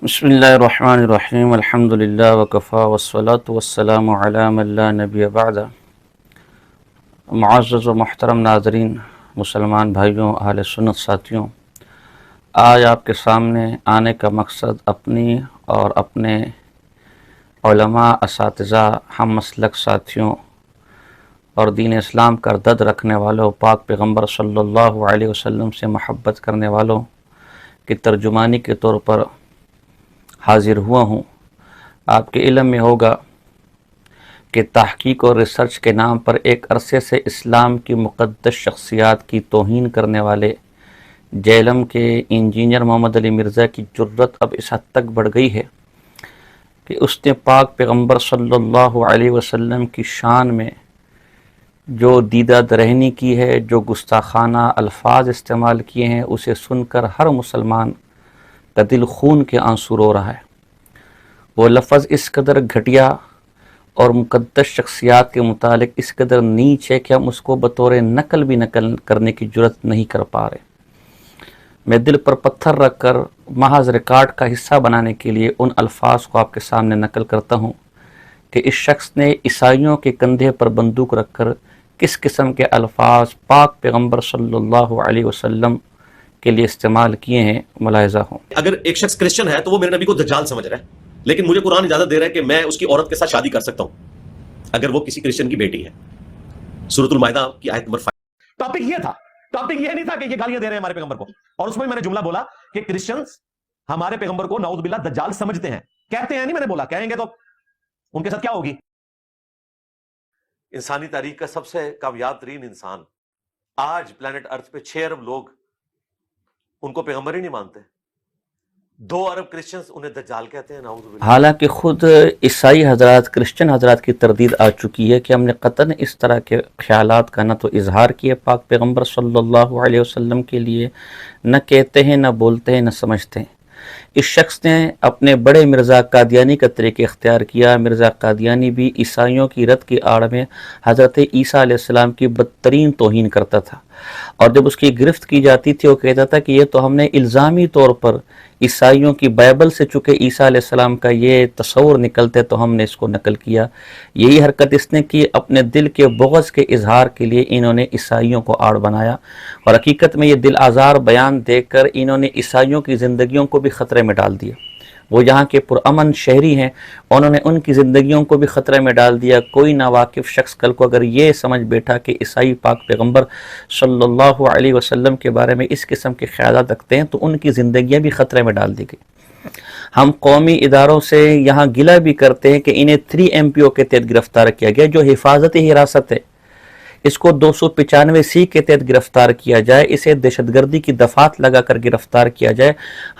بسم اللہ الرحمن الرحیم الحمد للہ وکفا والصلاة والسلام علی من لا نبی بعد۔ معزز و محترم ناظرین، مسلمان بھائیوں، اہل سنت ساتھیوں، آج آپ کے سامنے آنے کا مقصد اپنی اور اپنے علماء، اساتذہ، ہم مسلک ساتھیوں اور دین اسلام کا درد رکھنے والوں، پاک پیغمبر صلی اللہ علیہ وسلم سے محبت کرنے والوں کی ترجمانی کے طور پر حاضر ہوا ہوں۔ آپ کے علم میں ہوگا کہ تحقیق اور ریسرچ کے نام پر ایک عرصے سے اسلام کی مقدس شخصیات کی توہین کرنے والے جیلم کے انجینئر محمد علی مرزا کی جرت اب اس حد تک بڑھ گئی ہے کہ اس نے پاک پیغمبر صلی اللہ علیہ وسلم کی شان میں جو دیدہ درہنی کی ہے، جو گستاخانہ الفاظ استعمال کیے ہیں، اسے سن کر ہر مسلمان کا دل خون کے آنسو رو رہا ہے۔ وہ لفظ اس قدر گھٹیا اور مقدس شخصیات کے متعلق اس قدر نیچ ہے کہ ہم اس کو بطور نقل بھی نقل کرنے کی جرت نہیں کر پا رہے۔ میں دل پر پتھر رکھ کر محض ریکارڈ کا حصہ بنانے کے لیے ان الفاظ کو آپ کے سامنے نقل کرتا ہوں کہ اس شخص نے عیسائیوں کے کندھے پر بندوق رکھ کر کس قسم کے الفاظ پاک پیغمبر صلی اللہ علیہ وسلم کے لیے استعمال کیے ہیں، ملاحظہ ہوں۔ اگر ایک شخص کرسچن ہے تو وہ میرے نبی کو دجال سمجھ رہا ہے، لیکن مجھے قرآن اجازت دے رہا ہے کہ میں اس کی عورت کے ساتھ شادی کر سکتا ہوں اگر وہ کسی کرسچن کی بیٹی ہے۔ سورۃ المائدہ کی آیت نمبر 5۔ ٹاپک یہ تھا، ٹاپک یہ نہیں تھا کہ یہ گالیاں دے رہے ہیں ہمارے پیغمبر کو، اور اس میں نے جملہ بولا کہ کرسچنز ہمارے پیغمبر کو نعوذ باللہ دجال سمجھتے ہیں، کہتے ہیں نہیں، میں نے بولا کہیں گے تو ان کے ساتھ کیا ہوگی۔ انسانی تاریخ کا سب سے کامیاب ترین انسان، آج پلانٹ ارتھ پہ 6 ارب لوگ ان کو پیغمبر ہی نہیں مانتے، 2 ارب کرسچنز انہیں دجال کہتے ہیں، نعوذ باللہ۔ حالانکہ خود عیسائی حضرات، کرسچن حضرات کی تردید آ چکی ہے کہ ہم نے قطعاً اس طرح کے خیالات کا نہ تو اظہار کیے پاک پیغمبر صلی اللہ علیہ وسلم کے لیے، نہ کہتے ہیں، نہ بولتے ہیں، نہ سمجھتے ہیں۔ اس شخص نے اپنے بڑے مرزا قادیانی کا طریقہ اختیار کیا۔ مرزا قادیانی بھی عیسائیوں کی رد کی آڑ میں حضرت عیسیٰ علیہ السلام کی بدترین توہین کرتا تھا، اور جب اس کی گرفت کی جاتی تھی وہ کہتا تھا کہ یہ تو ہم نے الزامی طور پر عیسائیوں کی بائبل سے، چونکہ عیسیٰ علیہ السلام کا یہ تصور نکلتے تو ہم نے اس کو نقل کیا۔ یہی حرکت اس نے کی، اپنے دل کے بغض کے اظہار کے لیے انہوں نے عیسائیوں کو آڑ بنایا، اور حقیقت میں یہ دل آزار بیان دیکھ کر انہوں نے عیسائیوں کی زندگیوں کو بھی خطرے میں ڈال دیا۔ وہ یہاں کے پرامن شہری ہیں، انہوں نے ان کی زندگیوں کو بھی خطرے میں ڈال دیا۔ کوئی ناواقف شخص کل کو اگر یہ سمجھ بیٹھا کہ عیسائی پاک پیغمبر صلی اللہ علیہ وسلم کے بارے میں اس قسم کے خیالات رکھتے ہیں تو ان کی زندگیاں بھی خطرے میں ڈال دی گئی۔ ہم قومی اداروں سے یہاں گلہ بھی کرتے ہیں کہ انہیں 3 MPO کے تحت گرفتار کیا گیا، جو حفاظتی حراست ہے۔ اس کو 295C کے تحت گرفتار کیا جائے، اسے دہشت گردی کی دفعات لگا کر گرفتار کیا جائے۔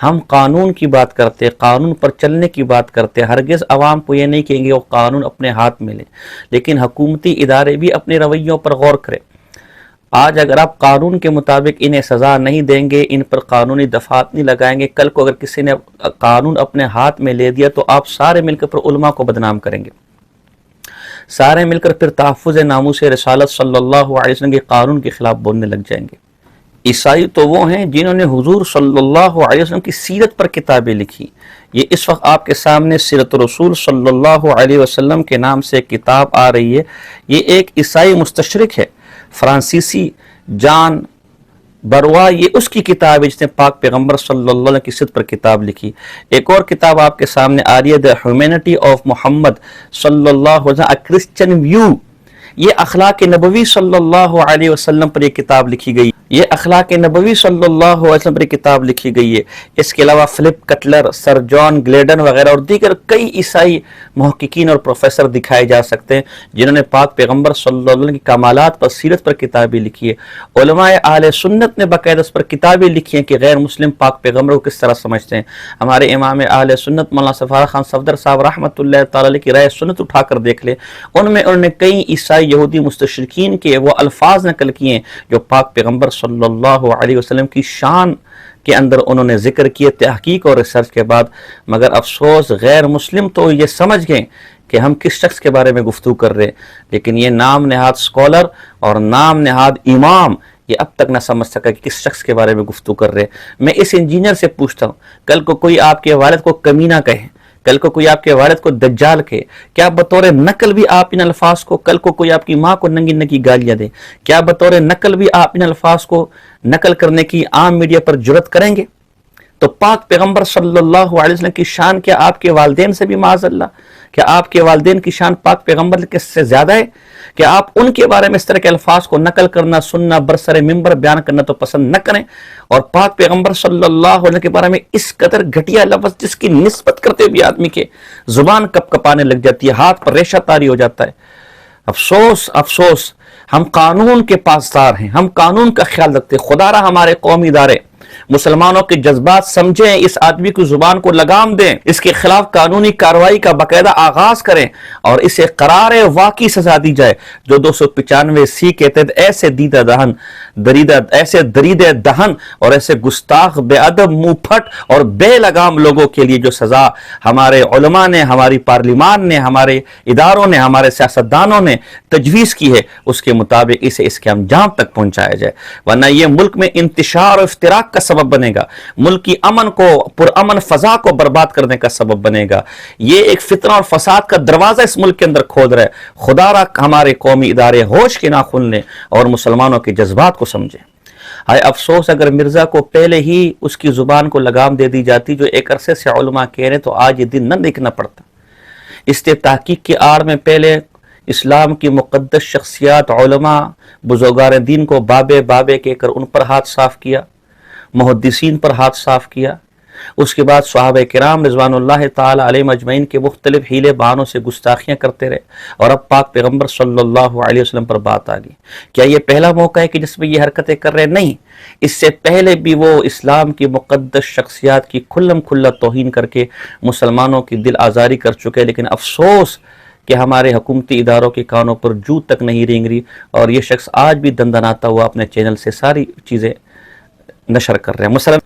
ہم قانون کی بات کرتے، قانون پر چلنے کی بات کرتے، ہرگز عوام کو یہ نہیں کہیں گے وہ قانون اپنے ہاتھ میں لیں، لیکن حکومتی ادارے بھی اپنے رویوں پر غور کریں۔ آج اگر آپ قانون کے مطابق انہیں سزا نہیں دیں گے، ان پر قانونی دفعات نہیں لگائیں گے، کل کو اگر کسی نے قانون اپنے ہاتھ میں لے دیا تو آپ سارے مل کر علماء کو بدنام کریں گے، سارے مل کر پھر تحفظ ناموس رسالت صلی اللہ علیہ وسلم کے قانون کے خلاف بولنے لگ جائیں گے۔ عیسائی تو وہ ہیں جنہوں نے حضور صلی اللہ علیہ وسلم کی سیرت پر کتابیں لکھی۔ یہ اس وقت آپ کے سامنے سیرت رسول صلی اللہ علیہ وسلم کے نام سے ایک کتاب آ رہی ہے۔ یہ ایک عیسائی مستشرق ہے، فرانسیسی جان بروا، یہ اس کی کتاب ہے جس نے پاک پیغمبر صلی اللہ علیہ وسلم کی سیرت پر کتاب لکھی۔ ایک اور کتاب آپ کے سامنے آ رہی ہے، دی ہیومینٹی آف محمد صلی اللہ علیہ وسلم، اے کرسچن ویو۔ یہ اخلاق نبوی صلی اللہ علیہ وسلم پر یہ کتاب لکھی گئی، یہ اخلاق نبوی صلی اللہ علیہ وسلم پر یہ کتاب لکھی گئی ہے۔ اس کے علاوہ فلپ کٹلر، سر جان گلیڈن وغیرہ اور دیگر کئی عیسائی محققین اور پروفیسر دکھائے جا سکتے ہیں جنہوں نے پاک پیغمبر صلی اللہ علیہ وسلم کی کمالات پر، سیرت پر کتابیں لکھی ہے۔ علماء اہل سنت نے باقاعدہ اس پر کتابیں لکھی ہیں کہ غیر مسلم پاک پیغمبر کو کس طرح سمجھتے ہیں۔ ہمارے امام اہل سنت مولانا سفارہ خان صفدر صاحب رحمۃ اللہ تعالی علیہ کی رائے سنت اٹھا کر دیکھ لیں، ان میں انہوں نے کئی عیسائی یہودی مستشرقین کے وہ الفاظ نقل کیے ہیں جو پاک پیغمبر صلی اللہ علیہ وسلم کی شان کے اندر انہوں نے ذکر کیے تحقیق اور ریسرچ کے بعد۔ مگر افسوس غیر مسلم تو یہ سمجھ گئے کہ ہم کس شخص کے بارے میں گفتگو کر رہے ہیں، لیکن یہ نام نہاد سکولر اور نام نہاد امام یہ اب تک نہ سمجھ سکا کہ کس شخص کے بارے میں گفتگو کر رہے ہیں۔ میں اس انجینئر سے پوچھتا ہوں، کل کو کوئی آپ کے والد کو کمینہ کہے، کل کو کوئی آپ کے والد کو دجال کہے، کیا بطور نقل بھی آپ ان الفاظ کو، کل کو کوئی آپ کی ماں کو ننگی ننگی گالیاں دے، کیا بطور نقل بھی آپ ان الفاظ کو نقل کرنے کی عام میڈیا پر جرت کریں گے؟ تو پاک پیغمبر صلی اللہ علیہ وسلم کی شان کیا آپ کے والدین سے بھی معاذ اللہ، کیا آپ کے والدین کی شان پاک پیغمبر کے سے زیادہ ہے کہ آپ ان کے بارے میں اس طرح کے الفاظ کو نقل کرنا، سننا، برسر ممبر بیان کرنا تو پسند نہ کریں، اور پاک پیغمبر صلی اللہ علیہ وسلم کے بارے میں اس قدر گھٹیا لفظ جس کی نسبت کرتے بھی آدمی کے زبان کپ کپانے لگ جاتی ہے، ہاتھ پر ریشہ طاری ہو جاتا ہے۔ افسوس افسوس، ہم قانون کے پاسدار ہیں، ہم قانون کا خیال رکھتے ہیں، خدا را ہمارے قومی ادارے مسلمانوں کے جذبات سمجھیں، اس آدمی کی زبان کو لگام دیں، اس کے خلاف قانونی کارروائی کا باقاعدہ آغاز کریں اور اسے قرار واقعی سزا دی جائے، جو 295 سی کے تحت ایسے دیدہ دہن ایسے دریدہ دہن اور ایسے گستاخ بے ادب منہ پھٹ اور بے لگام لوگوں کے لیے جو سزا ہمارے علماء نے، ہماری پارلیمان نے، ہمارے اداروں نے، ہمارے سیاستدانوں نے تجویز کی ہے، اس کے مطابق اسے اس کے انجام تک پہنچایا جائے، ورنہ یہ ملک میں انتشار اور افتراق کا سبب بنے گا، ملک کی امن کو، پرامن فضا کو برباد کرنے کا سبب بنے گا، یہ ایک فتنہ اور فساد کا دروازہ اس ملک کے اندر کھود رہا ہے۔ خدا را ہمارے قومی ادارے ہوش کے ناخن لیں اور مسلمانوں کے جذبات کو سمجھیں۔ ہائے افسوس، اگر مرزا کو پہلے ہی اس کی زبان کو لگام دے دی جاتی جو ایک عرصے سے علماء کہہ رہے، تو آج یہ دن نہ دیکھنا پڑتا۔ اس تحقیق کی آڑ میں پہلے اسلام کی مقدس شخصیات، علماء، بزرگان دین کو بابے بابے کہہ کر ان پر ہاتھ صاف کیا، محدثین پر ہاتھ صاف کیا، اس کے بعد صحابہ کرام رضوان اللہ تعالی علیہم اجمعین کے مختلف حیلے بہانوں سے گستاخیاں کرتے رہے، اور اب پاک پیغمبر صلی اللہ علیہ وسلم پر بات آ گئی۔ کیا یہ پہلا موقع ہے کہ جس میں یہ حرکتیں کر رہے؟ نہیں، اس سے پہلے بھی وہ اسلام کی مقدس شخصیات کی کھلم کھلا توہین کر کے مسلمانوں کی دل آزاری کر چکے، لیکن افسوس کہ ہمارے حکومتی اداروں کے کانوں پر جو تک نہیں رینگ رہی، اور یہ شخص آج بھی دندناتا ہوا اپنے چینل سے ساری چیزیں نشر کر رہے ہیں۔ مثلا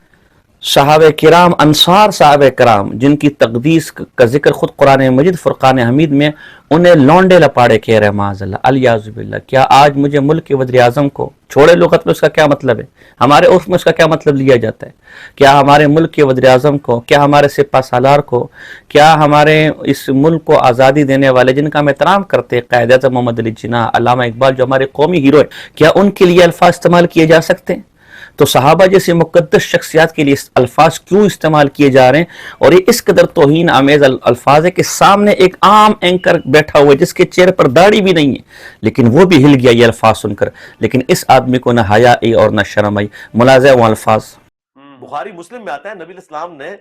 صحابہ کرام، انصار صحابہ کرام جن کی تقدیس کا ذکر خود قرآن مجید فرقان حمید میں انہیں لونڈے لپاڑے کہہ رہے ہیں، معاذ اللہ، الیاذ باللہ۔ کیا آج مجھے ملک کے وزیر اعظم کو چھوڑے لغت میں اس کا کیا مطلب ہے، ہمارے عرف میں اس کا کیا مطلب لیا جاتا ہے؟ کیا ہمارے ملک کے وزیر اعظم کو، کیا ہمارے سپہ سالار کو، کیا ہمارے اس ملک کو آزادی دینے والے جن کا ہم احترام کرتے ہیں، قائد اعظم محمد علی جناح، علامہ اقبال جو ہمارے قومی ہیرو ہیں، کیا ان کے لیے الفاظ استعمال کیے جا سکتے ہیں؟ تو صحابہ جیسے مقدس شخصیات کے لیے الفاظ کیوں استعمال کیے جا رہے ہیں؟ اور یہ اس قدر توہین آمیز الفاظ ہے کہ سامنے ایک عام اینکر بیٹھا ہوا ہے جس کے چہرے پر داڑھی بھی نہیں ہے، لیکن وہ بھی ہل گیا یہ الفاظ سن کر، لیکن اس آدمی کو نہ حیا آئی اور نہ شرم آئی۔ ملاحظہ وہ الفاظ بخاری مسلم میں آتا ہے، نبی علیہ السلام نے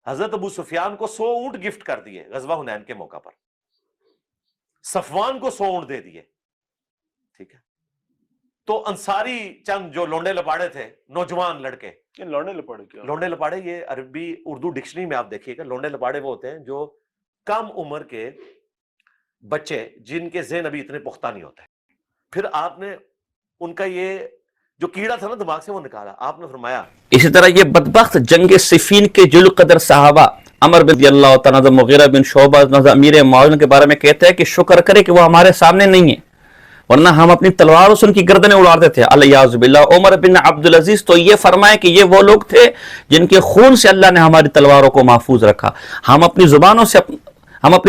حضرت ابو سفیان کو 100 اونٹ گفٹ کر دیے غزوہ حنین کے موقع پر، صفوان کو 100 اونٹ دے دیے، ٹھیک ہے؟ تو انصاری چند جو لونڈے لپاڑے تھے، نوجوان لڑکے، لونڈے لپاڑے کیا؟ لونڈے لپاڑے یہ عربی اردو ڈکشنری میں آپ دیکھیے گا، لونڈے لپاڑے وہ ہوتے ہیں جو کم عمر کے بچے جن کے ذہن ابھی اتنے پختہ نہیں ہوتے۔ پھر آپ نے ان کا یہ جو کیڑا تھا نا دماغ سے وہ نکالا، آپ نے فرمایا اسی طرح یہ بدبخت جنگ صفین کے جل قدر صحابہ عمر بن اللہ تعالیٰ، مغیرہ بن شعبہ، امیر معاویہ کے بارے میں کہتے ہیں کہ شکر کرے کہ وہ ہمارے سامنے نہیں ہے، ورنہ ہم اپنی تلواروں سے ان کی گردنیں اڑاتے تھے، الیاذ باللہ۔ عمر بن عبدالعزیز تو یہ فرمائے کہ یہ وہ لوگ تھے جن کے خون سے اللہ نے ہماری تلواروں کو محفوظ رکھا، ہم اپنی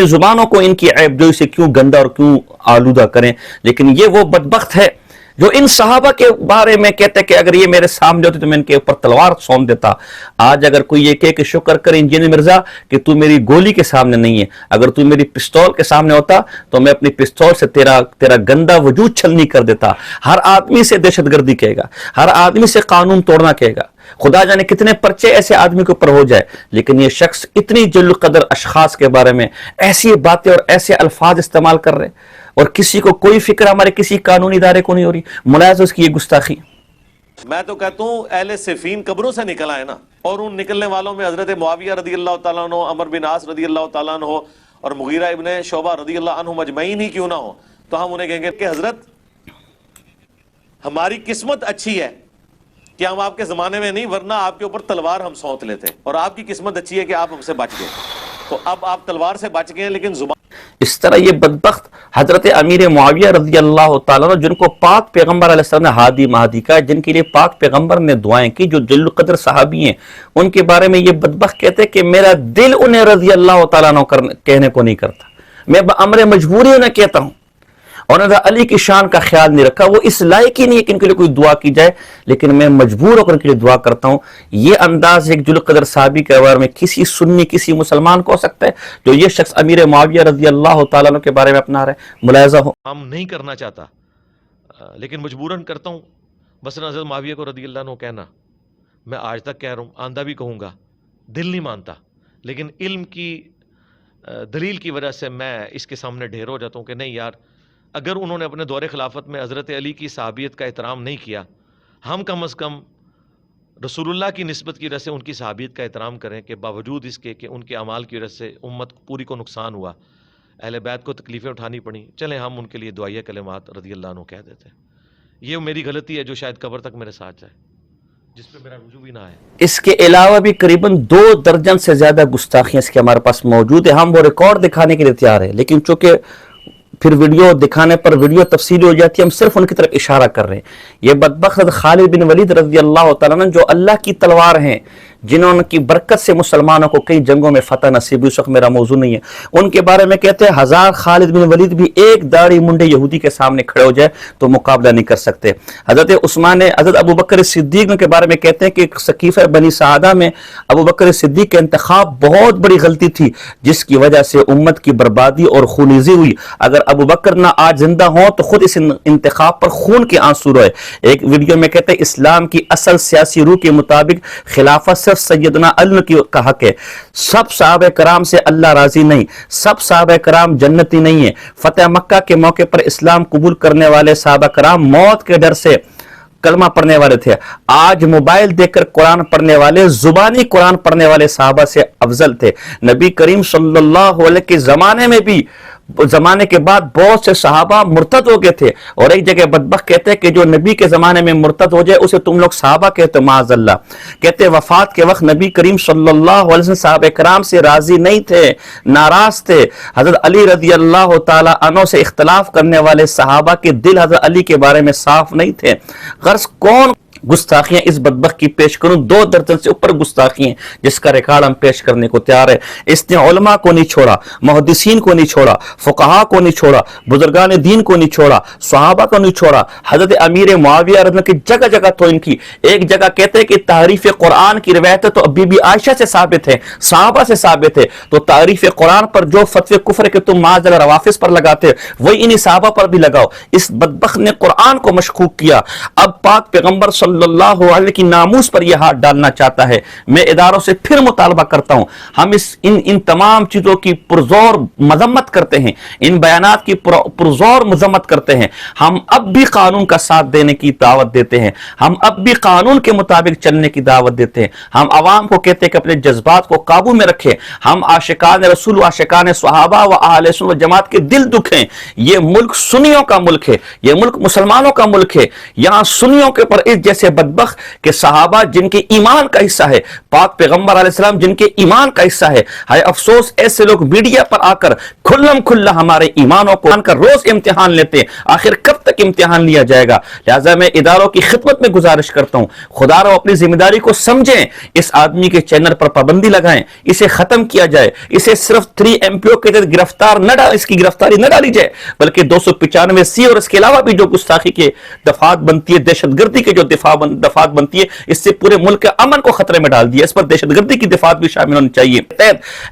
زبانوں کو ان کی عیب جوئی سے کیوں گندا اور کیوں آلودہ کریں؟ لیکن یہ وہ بدبخت ہے جو ان صحابہ کے بارے میں کہتے کہ اگر یہ میرے سامنے ہوتے تو میں ان کے اوپر تلوار سونپ دیتا۔ آج اگر کوئی یہ کہے کہ شکر کر انجینئر مرزا کہ تو میری گولی کے سامنے نہیں ہے، اگر تو میری پستول کے سامنے ہوتا تو میں اپنی پستول سے تیرا گندا وجود چھلنی کر دیتا۔ ہر آدمی سے دہشت گردی کہے گا، ہر آدمی سے قانون توڑنا کہے گا، خدا جانے کتنے پرچے ایسے آدمی کے اوپر ہو جائے، لیکن یہ شخص اتنی جل قدر اشخاص کے بارے میں ایسی باتیں اور ایسے الفاظ استعمال کر رہے، اور کسی کو کوئی فکر ہمارے کسی قانونی ادارے کو نہیں ہو رہی۔ ملاحظہ اس کی یہ گستاخی۔ میں تو کہتا ہوں اہل صفین قبروں سے نکل آئے نا، اور ان نکلنے والوں میں حضرت معاویہ رضی اللہ تعالیٰ عنہ، عمر بن عاص رضی اللہ تعالیٰ عنہ اور مغیرہ ابن شعبہ رضی اللہ عنہ مجمعین ہی کیوں نہ ہو، تو ہم انہیں کہیں گے کہ حضرت ہماری قسمت اچھی ہے کہ ہم آپ کے زمانے میں نہیں، ورنہ آپ کے اوپر تلوار ہم سونت لیتے، اور آپ کی قسمت اچھی ہے کہ آپ ہم سے بچ گئے، تو اب آپ تلوار سے بچ گئے لیکن زبان اس طرح یہ بدبخت حضرت امیر معاویہ رضی اللہ تعالیٰ عنہ، جن کو پاک پیغمبر علیہ السلام نے ہادی مہدی کا، جن کے لیے پاک پیغمبر نے دعائیں کی، جو جلیل القدر صحابی ہیں، ان کے بارے میں یہ بدبخت کہتے کہ میرا دل انہیں رضی اللہ تعالیٰ عنہ کہنے کو نہیں کرتا، میں بامر مجبوری انہیں کہتا ہوں، اور انہوں نے علی کی شان کا خیال نہیں رکھا، وہ اس لائق ہی نہیں ہے کہ ان کے لیے کوئی دعا کی جائے، لیکن میں مجبور ہو کر ان کے لیے دعا کرتا ہوں۔ یہ انداز ایک جلیل القدر صحابی کے بارے میں کسی سنی کسی مسلمان کو ہو سکتا ہے جو یہ شخص امیر معاویہ رضی اللہ تعالیٰ عنہ کے بارے میں اپنا رہا ہے؟ ملاحظہ ہو، ہم نہیں کرنا چاہتا لیکن مجبوراً کرتا ہوں۔ مثلا حضرت معاویہ کو رضی اللہ عنہ کہنا، میں آج تک کہہ رہا ہوں، آندہ بھی کہوں گا، دل نہیں مانتا، لیکن علم کی دلیل کی وجہ سے میں اس کے سامنے ڈھیر ہو جاتا ہوں کہ نہیں یار، اگر انہوں نے اپنے دور خلافت میں حضرت علی کی صحابیت کا احترام نہیں کیا، ہم کم از کم رسول اللہ کی نسبت کی وجہ سے ان کی صحابیت کا احترام کریں کہ باوجود اس کے کہ ان کے اعمال کی وجہ سے امت پوری کو نقصان ہوا، اہل بیت کو تکلیفیں اٹھانی پڑیں، چلیں ہم ان کے لیے دعائیہ کلمات رضی اللہ عنہ کہہ دیتے ہیں۔ یہ میری غلطی ہے جو شاید قبر تک میرے ساتھ جائے، جس پہ میرا رجوع بھی نہ آئے۔ اس کے علاوہ بھی قریباً 2 درجن سے زیادہ گستاخیاں اس کے ہمارے پاس موجود ہیں، ہم وہ ریکارڈ دکھانے کے لیے تیار ہیں، لیکن چونکہ پھر ویڈیو دکھانے پر ویڈیو تفصیلی ہو جاتی ہے، ہم صرف ان کی طرف اشارہ کر رہے ہیں۔ یہ بدبخت خالد بن ولید رضی اللہ تعالیٰ عنہ جو اللہ کی تلوار ہیں، جنہوں کی برکت سے مسلمانوں کو کئی جنگوں میں فتح نصیب، اس وقت میرا موضوع نہیں ہے، ان کے بارے میں کہتے ہیں 1000 خالد بن ولید بھی ایک داڑھی منڈے یہودی کے سامنے کھڑے ہو جائے تو مقابلہ نہیں کر سکتے۔ حضرت ابو بکر صدیق کے بارے میں کہتے ہیں کہ سقیفہ بنی سعدہ میں ابو بکر صدیق کا انتخاب بہت بڑی غلطی تھی، جس کی وجہ سے امت کی بربادی اور خونریزی ہوئی، اگر ابو بکر نہ آج زندہ ہوں تو خود اس انتخاب پر خون کے آنسو روئے۔ ایک ویڈیو میں کہتے ہیں اسلام کی اصل سیاسی روح کے مطابق خلافت صرف سیدنا علی کا حق ہے، سب صحابہ کرام سے اللہ راضی نہیں، سب صحابہ کرام جنتی نہیں ہیں۔ فتح مکہ کے موقع پر اسلام قبول کرنے والے صحابہ کرام موت کے ڈر سے کلمہ پڑھنے والے تھے، آج موبائل دیکھ کر قرآن پڑھنے والے زبانی قرآن پڑھنے والے صحابہ سے افضل تھے۔ نبی کریم صلی اللہ علیہ کے زمانے کے بعد بہت سے صحابہ مرتد ہو گئے تھے، اور ایک جگہ بدبخت کہتے ہیں کہ جو نبی کے زمانے میں مرتد ہو جائے اسے تم لوگ صحابہ کہتے ہو، معاذ اللہ۔ کہتے ہیں وفات کے وقت نبی کریم صلی اللہ علیہ وسلم صحابہ کرام سے راضی نہیں تھے، ناراض تھے۔ حضرت علی رضی اللہ تعالی عنہ سے اختلاف کرنے والے صحابہ کے دل حضرت علی کے بارے میں صاف نہیں تھے۔ غرض کون گستاخیاں اس بدبخت کی پیش کروں؟ 2 درجن سے اوپر گستاخیاں جس کا ریکارڈ ہم پیش کرنے کو تیار ہے۔ اس نے علماء کو نہیں چھوڑا، محدثین کو نہیں چھوڑا، فقہاء کو نہیں چھوڑا، بزرگان دین کو نہیں چھوڑا، صحابہ کو نہیں چھوڑا۔ حضرت امیر معاویہ رضی اللہ کی جگہ جگہ تو ان کی ایک جگہ کہتے ہیں کہ تعریف قرآن کی روایت تو بی بی عائشہ سے ثابت ہے، صحابہ سے ثابت ہے، تو تعریف قرآن پر جو فتوی کفر کے تم معاذ اللہ روافظ پر لگاتے وہی انہی صحابہ پر بھی لگاؤ۔ اس بدبخت نے قرآن کو مشکوک کیا، اب پاک پیغمبر صلی اللہ علیہ کی ناموس پر یہ ہاتھ ڈالنا چاہتا ہے۔ میں اداروں سے پھر مطالبہ کرتا ہوں، ہم ان تمام چیزوں کی پرزور مذمت کرتے ہیں، ان بیانات کی پرزور مذمت کرتے ہیں، ہم اب بھی قانون کا ساتھ دینے کی دعوت دیتے ہیں، ہم اب بھی قانون کے مطابق چلنے کی دعوت دیتے ہیں، ہم عوام کو کہتے ہیں کہ اپنے جذبات کو قابو میں رکھیں، ہم عاشقان رسول و عاشقان صحابہ و اہل سنت و جماعت کے دل دکھیں۔ یہ ملک سنیوں کا ملک ہے، یہ ملک مسلمانوں کا ملک ہے، یہاں سنیوں کے پر اس جیسے بدبخت کہ صحابہ جن کے ایمان کا حصہ ہے، پاک پیغمبر علیہ السلام جن کے ایمان کا حصہ ہے، ہائے افسوس ایسے لوگ میڈیا پر آ کر کھلم کھلا ہمارے ایمانوں کو کا روز امتحان لیتے ہیں، آخر کب تک امتحان لیا جائے گا؟ لہٰذا میں اداروں کی خدمت میں گزارش کرتا ہوں، خدا رو اپنی ذمہ داری کو سمجھیں، اس آدمی کے چینل پر پابندی لگائیں، اسے ختم کیا جائے، اسے صرف 3 MPO کے تحت گرفتار نہ اس کی گرفتاری نہ ڈالی جائے، بلکہ 295C اور اس کے علاوہ بھی جو گستاخی کے دفعات بنتی ہے، دہشت گردی کے جو دفعات بنتی ہے، اس سے پورے ملک کے امن کو خطرے میں ڈال دیا، اس پر دہشت گردی کی دفعات بھی شامل ہونی چاہیے۔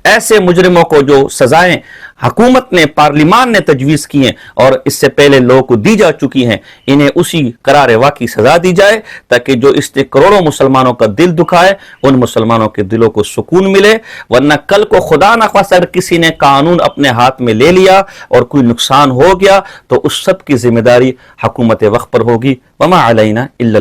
ایسے مجرموں کو جو سزائیں حکومت نے، پارلیمان نے تجویز کی ہیں اور اس سے پہلے لوگوں کو دی جا چکی ہیں، انہیں اسی قرار واقعی سزا دی جائے تاکہ جو اس نے کروڑوں مسلمانوں کا دل دکھائے ان مسلمانوں کے دلوں کو سکون ملے، ورنہ کل کو خدا نخواستہ اگر کسی نے قانون اپنے ہاتھ میں لے لیا اور کوئی نقصان ہو گیا تو اس سب کی ذمہ داری حکومت وقت پر ہوگی۔ وما علینا الا